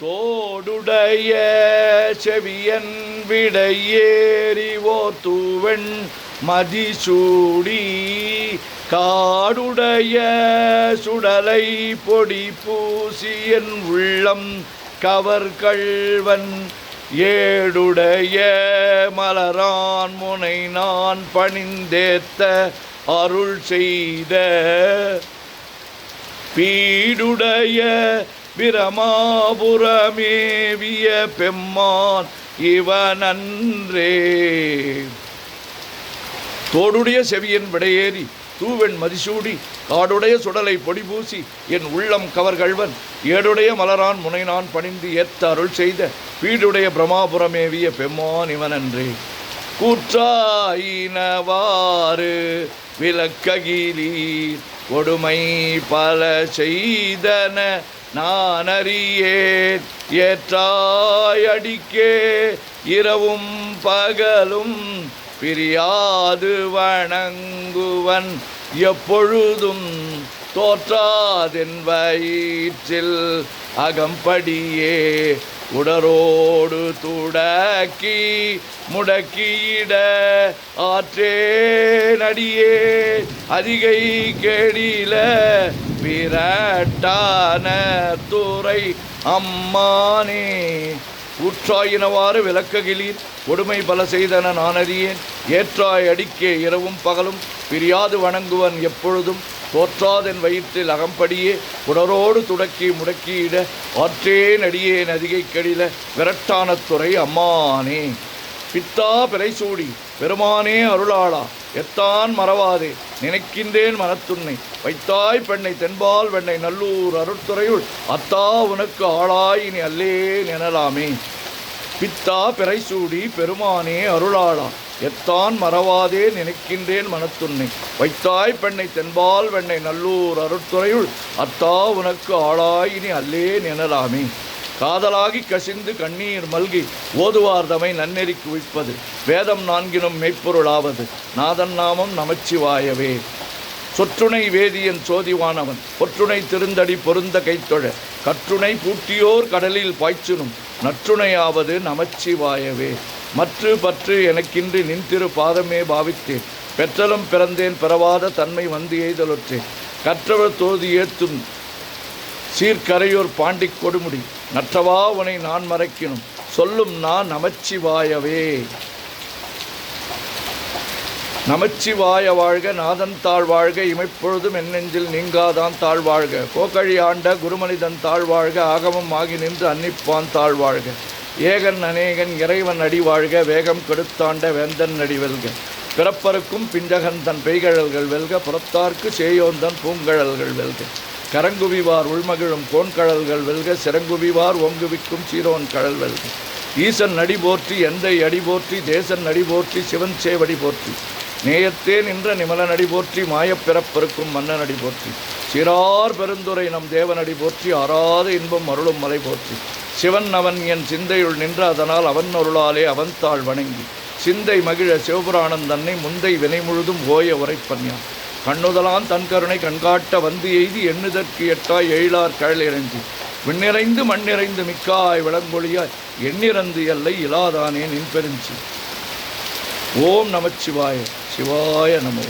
தோடுடைய செவியன் விடையேறிவோ தூவெண் மதிசூடி காடுடைய சுடலை பொடி பூசியன் உள்ளம் கவர்கள்வன் ஏடுடைய மலரான் முனை நான் பணிந்தேத்த அருள் செய்த பீடுடைய பிரமாபுரமேவிய பெம்மான் இவனன்றே. தோடுடைய செவியன் விடையேறி தூவெண் மதிசூடி காடுடைய சுடலை பொடிபூசி என் உள்ளம் கவர்கள்வன் ஏடுடைய மலரான் முனை நான் பணிந்து ஏத்த அருள் செய்த பீடுடைய பிரமாபுரமேவிய பெம்மான் இவனன்றே. கூற்றாயினவாறு விளக்ககிலீர் கொடுமை பல செய்தன நான் அறியேன் ஏற்றாயடிக்கே இரவும் பகலும் பிரியாது வணங்குவன் எப்பொழுதும் தோற்றாதென் வயிற்றில் அகம்படியே உடரோடு துடக்கி முடக்கியிட ஆற்றே நடியே அதிகை கேடில விரட்டான துறை அம்மானே. ஊற்றாயினவாறு விளக்ககிலீர் கொடுமை பல செய்தன நான் அறியேன் ஏற்றாய் அடிக்கே இரவும் பகலும் பிரியாது வணங்குவன் எப்பொழுதும் தோற்றாதென் வயிற்றில் அகம்படியே உடரோடு துடக்கி முடக்கியிட ஆற்றேன் அடியேன் அதிகை கடில விரட்டான துறை அம்மானே. பித்தா பிறைசூடி பெருமானே அருளாளா எத்தான் மறவாதே நினைக்கின்றேன் மனத்துன்னை வைத்தாய் பெண்ணை தென்பால் வெண்ணை நல்லூர் அருட்துறையுள் அத்தா உனக்கு ஆளாய் இனி அல்லேன் எனலாமே. பித்தா பிறைசூடி பெருமானே அருளாளா எத்தான் மறவாதே நினைக்கின்றேன் மனத்துன்னை வைத்தாய் பெண்ணை தென்பால் வெண்ணை நல்லூர் அருட்துறையுள் அத்தா உனக்கு ஆளாய் இனி அல்லேன் எனலாமே. காதலாகி கசிந்து கண்ணீர் மல்கி ஓதுவார் தமை நன்னெறி குவிப்பது வேதம் நான்கினும் மெய்ப்பொருளாவது நாதன் நாமம் நமச்சிவாயவே. சொற்றுணை வேதியன் சோதிவானவன் பொற்றுணை திருந்தடி பொருந்த கைத்தொழ கற்றுணை பூட்டியோர் கடலில் பாய்ச்சுனும் நற்றுணையாவது நமச்சிவாயவே. மற்று பற்று எனக்கின்றி நின்திரு பாதமே பாவித்தேன் பெற்றலும் பிறந்தேன் பிறவாத தன்மை வந்து எய்தலொற்றேன் கற்றவர் தோதி ஏத்தும் சீர்கரையோர் பாண்டிக் கொடுமுடி நற்றவா உனை நான் மறைக்கினும் சொல்லும் நான் நமச்சிவாயவே. நமச்சிவாய வாழ்க நாதன் தாழ்வாழ்க இமைப்பொழுதும் என் நெஞ்சில் நீங்காதான் தாழ்வாழ்க கோகழி ஆண்ட குருமனிதன் தாழ்வாழ்க ஆகமம் ஆகி நின்று அன்னிப்பான் தாழ்வாழ்க ஏகன் அநேகன் இறைவன் அடி வாழ்க வேகம் கெடுத்தாண்ட வேந்தன் அடி வெல்க பிறப்பருக்கும் பிஞ்சகன் தன் பெய்கழல்கள் வெல்க புறத்தார்க்கு சேயோந்தன் பூங்கழல்கள் வெல்க கரங்குவிவார் உள்மகிழும் கோன்கழல்கள் வெல்க சிறங்குவிவார் ஓங்குவிக்கும் சீரோன் கழல் வெல்க ஈசன் நடி போற்றி எந்தை அடி போற்றி தேசன் நடி போற்றி சிவன் சேவடி போற்றி நேயத்தே நின்ற நிமலனடி போற்றி மாயப் பிறப்பருக்கும் மன்னனடி போற்றி சிறார் பெருந்துரை நம் தேவனடி போற்றி ஆறாத இன்பம் அருளும் மலை போற்றி சிவன் அவன் என் சிந்தையுள் நின்ற அதனால் அவன் அருளாலே அவன் தாழ் வணங்கி சிந்தை மகிழ சிவபுராணம் தன்னை முந்தை வினை முழுதும் ஓய உரைப்பன்யான் கண்ணுதலான் தன் கருணை கண்காட்ட வந்து எய்தி எண்ணுதற்கு எட்டாய் எழிலார் கழல் இறங்கி விண்ணிறைந்து மண்ணிறைந்து மிக்காய் விளங்கொழியாய் எண்ணிறந்து எல்லை இலாதானே நின் பெருஞ்சி. ஓம் நமச்சிவாய சிவாய நமோ.